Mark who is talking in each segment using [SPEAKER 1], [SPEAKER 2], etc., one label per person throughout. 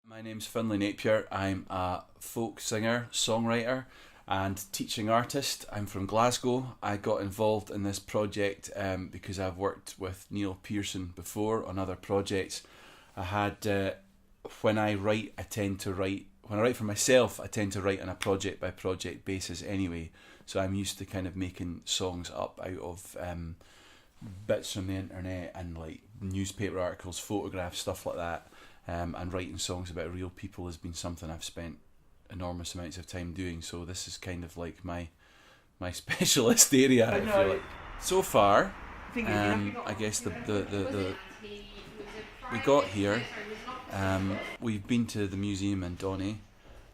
[SPEAKER 1] My name's Findlay Napier. I'm a folk singer, songwriter and teaching artist. I'm from Glasgow. I got involved in this project because I've worked with Neil Pearson before on other projects. When I write for myself, I tend to write on a project by project basis anyway. So I'm used to kind of making songs up out of bits from the internet and like newspaper articles, photographs, stuff like that. And writing songs about real people has been something I've spent enormous amounts of time doing. So this is kind of like my specialist area, I feel like. So far, I guess we got here. We've been to the museum in Donny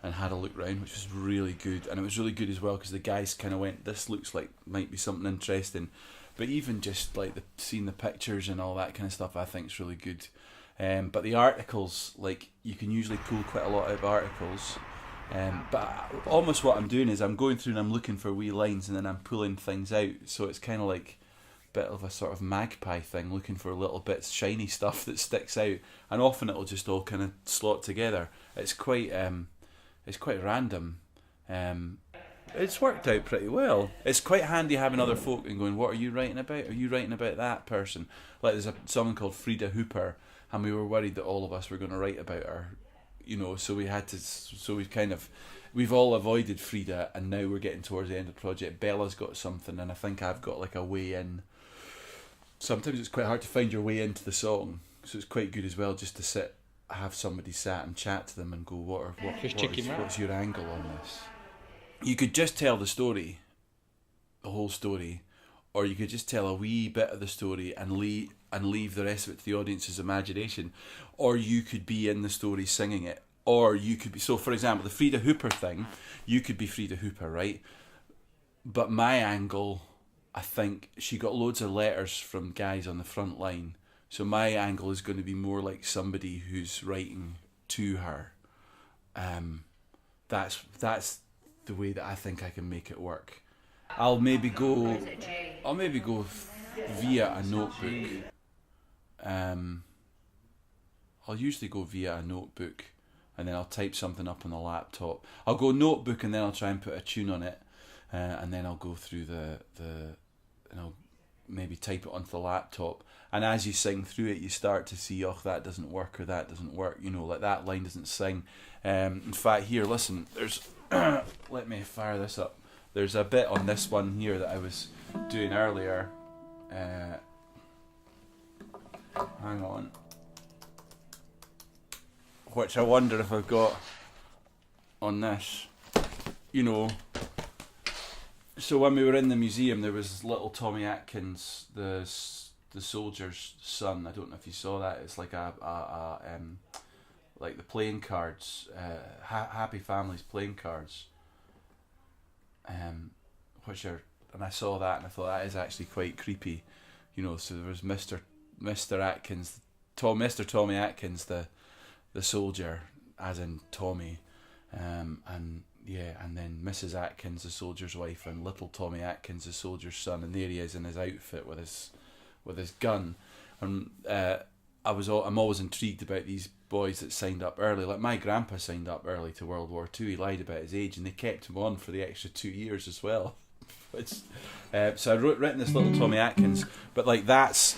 [SPEAKER 1] and had a look round, which was really good. And it was really good as well because the guys kind of went, "This looks like might be something interesting." But even just like seeing the pictures and all that kind of stuff, I think is really good. But the articles, like, you can usually pull quite a lot out of articles. But almost what I'm doing is I'm going through and I'm looking for wee lines and then I'm pulling things out. So it's kind of like a bit of a sort of magpie thing, looking for little bits, shiny stuff that sticks out. And often it'll just all kind of slot together. It's quite random. It's worked out pretty well. It's quite handy having other folk and going, "What are you writing about? Are you writing about that person?" Like there's someone called Frida Hooper, and we were worried that all of us were going to write about her, so we've all avoided Frida, and now we're getting towards the end of the project. Bella's got something, and I think I've got like a way in. Sometimes it's quite hard to find your way into the song, so it's quite good as well just to have somebody sat and chat to them and go, what's your angle on this? You could just tell the story, the whole story, or you could just tell a wee bit of the story and leave the rest of it to the audience's imagination, or you could be in the story singing it, or you could be. So, for example, the Frida Hooper thing, you could be Frida Hooper, right? But my angle, I think she got loads of letters from guys on the front line, so my angle is going to be more like somebody who's writing to her. That's the way that I think I can make it work. I'll maybe go via a notebook. I'll usually go via a notebook, and then I'll type something up on the laptop. I'll go notebook, and then I'll try and put a tune on it, and then I'll go through and I'll maybe type it onto the laptop. And as you sing through it, you start to see, oh, that doesn't work, or that doesn't work. Like that line doesn't sing. In fact, here, listen. There's let me fire this up. There's a bit on this one here that I was doing earlier. Hang on. Which I wonder if I've got on this. So when we were in the museum, there was little Tommy Atkins, the soldier's son. I don't know if you saw that. It's like like the playing cards, Happy Families playing cards. And I saw that and I thought that is actually quite creepy, So there was Mr. Atkins, Mr. Tommy Atkins, the soldier, as in Tommy, and then Mrs. Atkins, the soldier's wife, and little Tommy Atkins, the soldier's son, and there he is in his outfit with his gun, and I'm always intrigued about these boys that signed up early. Like my grandpa signed up early to World War II. He lied about his age, and they kept him on for the extra 2 years as well. So I written this little Tommy Atkins, but like there's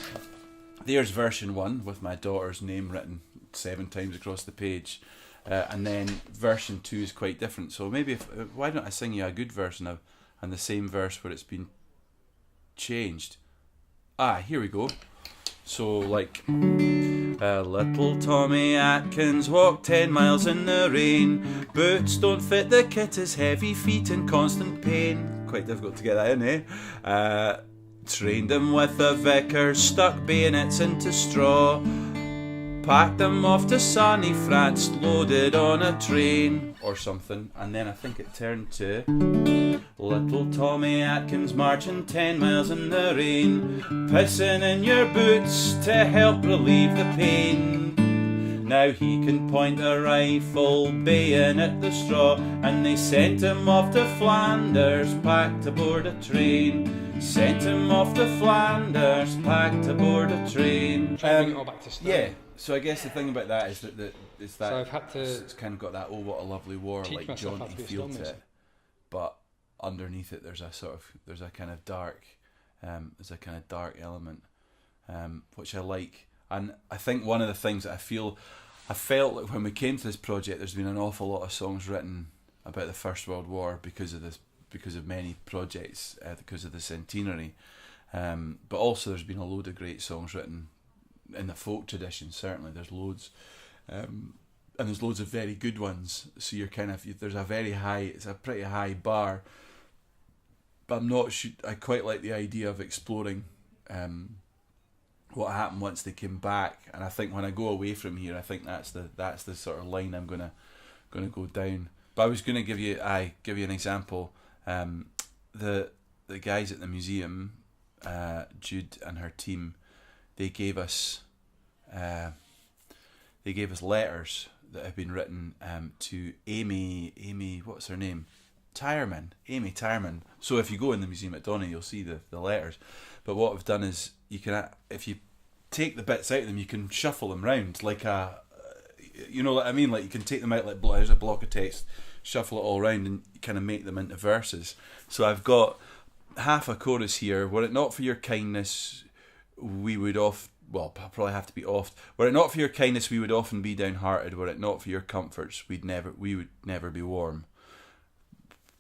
[SPEAKER 1] version 1 with my daughter's name written 7 times across the page, and then version 2 is quite different. So maybe why don't I sing you a good version of and the same verse where it's been changed? Here we go. So like, little Tommy Atkins walked 10 miles in the rain. Boots don't fit the kit, his heavy feet in constant pain. Quite difficult to get that in, eh? Trained him with a vicar, stuck bayonets into straw. Packed him off to sunny France, loaded on a train, or something. And then I think it turned to little Tommy Atkins marching 10 miles in the rain, pissing in your boots to help relieve the pain. Now he can point a rifle, bayonet the straw, and they sent him off to Flanders, packed aboard a train. Sent him off to Flanders, packed aboard a train.
[SPEAKER 2] Try and bring it all back to start.
[SPEAKER 1] Yeah. So I guess the thing about that is that
[SPEAKER 2] So I've had to
[SPEAKER 1] it's kind of got that "oh what a lovely war"
[SPEAKER 2] teach
[SPEAKER 1] like
[SPEAKER 2] myself how
[SPEAKER 1] jaunty
[SPEAKER 2] to be a
[SPEAKER 1] feel to
[SPEAKER 2] stonemason.
[SPEAKER 1] it, but underneath it there's a kind of dark element, which I like. And I think one of the things that I felt like when we came to this project, there's been an awful lot of songs written about the First World War because of many projects, because of the centenary, but also there's been a load of great songs written in the folk tradition. Certainly there's loads, and there's loads of very good ones, so you're there's it's a pretty high bar, but I quite like the idea of exploring what happened once they came back. And I think when I go away from here, I think that's the sort of line I'm gonna go down. But I was gonna give you an example. The guys at the museum, Jude and her team, they gave us letters that have been written to Amy, what's her name? Amy Tyreman. So if you go in the museum at Donny, you'll see the letters. But what I've done is you can, if you take the bits out of them, you can shuffle them round like you know what I mean? Like you can take them out like there's a block of text, shuffle it all around, and kind of make them into verses. So I've got half a chorus here. Were it not for your kindness, we would probably have to be oft. Were it not for your kindness, we would often be downhearted. Were it not for your comforts, we would never be warm.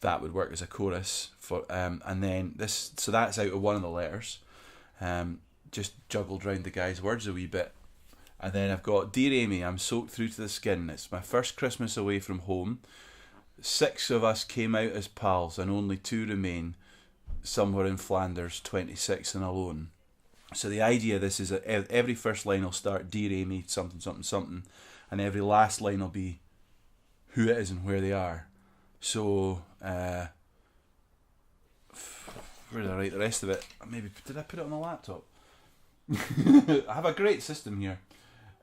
[SPEAKER 1] That would work as a chorus for, and then this. So that's out of one of the letters. Just juggled round the guy's words a wee bit, and then I've got "Dear Amy, I'm soaked through to the skin. It's my first Christmas away from home. 6 of us came out as pals, and only 2 remain. Somewhere in Flanders, 26 and alone." So the idea of this is that every first line will start "Dear Amy, something, something, something," and every last line will be who it is and where they are. So, where did I write the rest of it? Maybe, did I put it on the laptop? I have a great system here.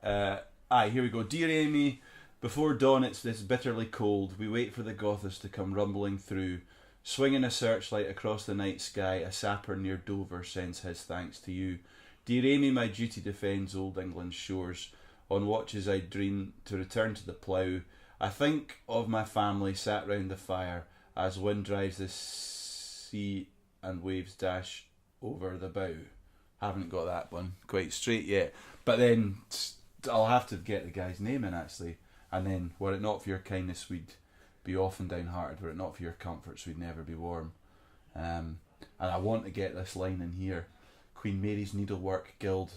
[SPEAKER 1] Here we go. "Dear Amy, before dawn it's this bitterly cold. We wait for the Gothas to come rumbling through. Swinging a searchlight across the night sky, a sapper near Dover sends his thanks to you. Dear Amy, my duty defends old England's shores. On watches I dream to return to the plough. I think of my family sat round the fire as wind drives the sea and waves dash over the bow." Haven't got that one quite straight yet, but then I'll have to get the guy's name in actually. And then, "Were it not for your kindness, we'd be often downhearted. Were it not for your comforts, we'd never be warm." And I want to get this line in here: "Queen Mary's Needlework Guild,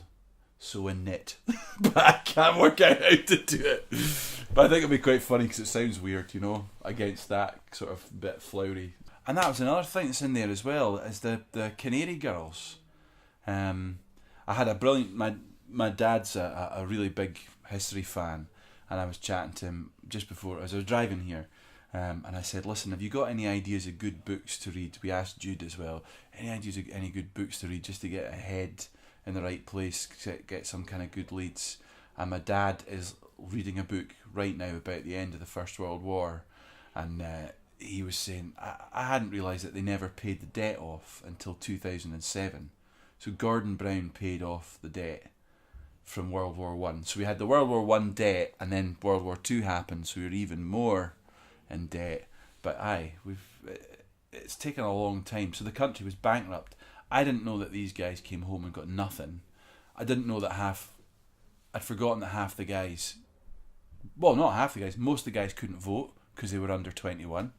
[SPEAKER 1] sew and knit." But I can't work out how to do it. But I think it'll be quite funny because it sounds weird, against that sort of bit flowery. And that was another thing that's in there as well, is the Canary Girls. I had a brilliant. My dad's a really big history fan, and I was chatting to him just before as I was driving here, and I said, "Listen, have you got any ideas of good books to read?" We asked Jude as well. Any ideas of any good books to read just to get ahead in the right place, get some kind of good leads? And my dad is reading a book right now about the end of the First World War, and he was saying, I hadn't realised that they never paid the debt off until 2007. So Gordon Brown paid off the debt from World War One. So we had the World War One debt, and then World War Two happened, so we were even more in debt. But it's taken a long time. So the country was bankrupt. I didn't know that these guys came home and got nothing. I didn't know that I'd forgotten that half the guys, well, not half the guys, most of the guys couldn't vote because they were under 21.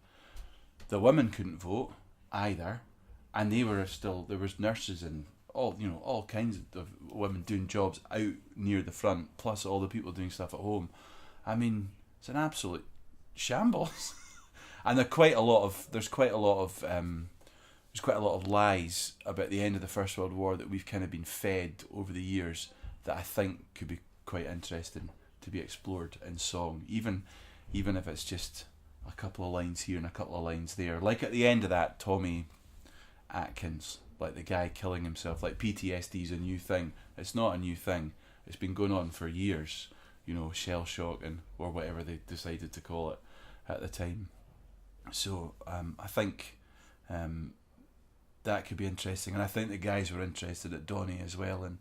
[SPEAKER 1] The women couldn't vote either, and there was nurses and all kinds of women doing jobs out near the front, plus all the people doing stuff at home. I mean, it's an absolute shambles. And there's quite a lot of lies about the end of the First World War that we've kind of been fed over the years that I think could be quite interesting to be explored in song, even if it's just a couple of lines here and a couple of lines there. Like at the end of that, Tommy Atkins, like the guy killing himself, like PTSD is a new thing. It's not a new thing. It's been going on for years, shell shock or whatever they decided to call it at the time. So I think that could be interesting, and I think the guys were interested at Donny as well, and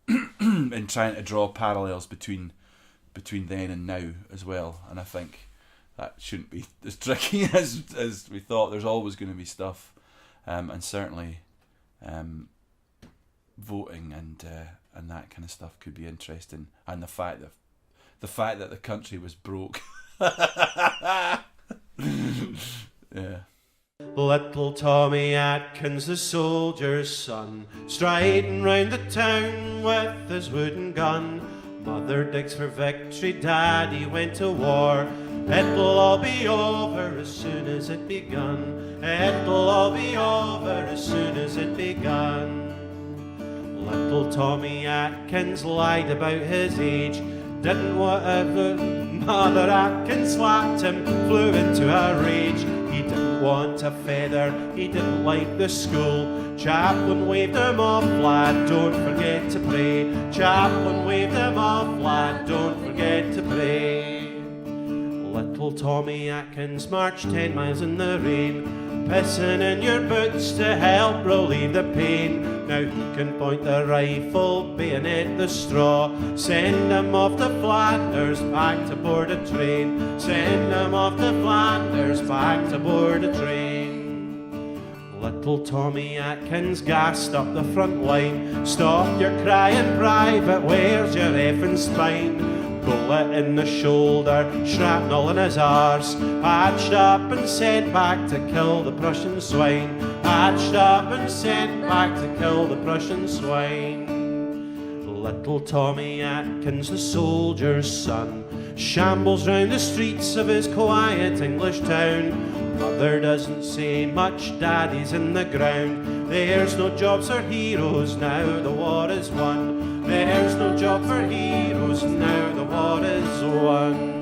[SPEAKER 1] in trying to draw parallels between then and now as well. And I think that shouldn't be as tricky as we thought. There's always going to be stuff, and certainly voting and that kind of stuff could be interesting. And the fact that the country was broke. Yeah.
[SPEAKER 2] Little Tommy Atkins, the soldier's son, striding round the town with his wooden gun. Mother digs for victory, Daddy went to war. It'll all be over as soon as it begun. It'll all be over as soon as it begun. Little Tommy Atkins lied about his age. Didn't whatever Mother Atkins slapped him, flew into a rage. He didn't want a feather, he didn't like the school. Chaplain waved him off, lad, don't forget to pray. Chaplain waved him off, lad, don't forget to pray. Little Tommy Atkins marched 10 miles in the rain, pissing in your boots to help relieve the pain. Now he can point the rifle, bayonet the straw. Send him off to Flanders, back to board a train. Send him off to Flanders, back to board a train. Little Tommy Atkins gassed up the front line. Stop your crying, private, where's your effing spine? Bullet in the shoulder, shrapnel in his arse. Patched up and sent back to kill the Prussian swine. Patched up and sent back to kill the Prussian swine. Little Tommy Atkins, the soldier's son, shambles round the streets of his quiet English town. Mother doesn't say much, Daddy's in the ground. There's no jobs for heroes now the war is won. There's no job for heroes now the war is won.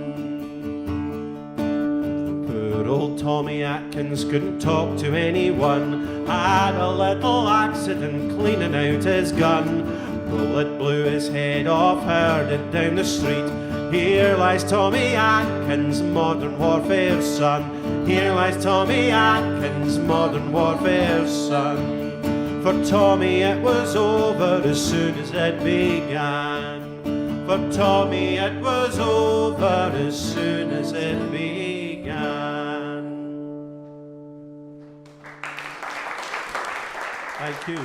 [SPEAKER 2] Poor old Tommy Atkins couldn't talk to anyone. Had a little accident cleaning out his gun. Bullet blew his head off, heard it down the street. Here lies Tommy Atkins, modern warfare's son. Here lies Tommy Atkins, modern warfare's son. For Tommy it was over as soon as it began. For Tommy it was over as soon as it began. Thank you.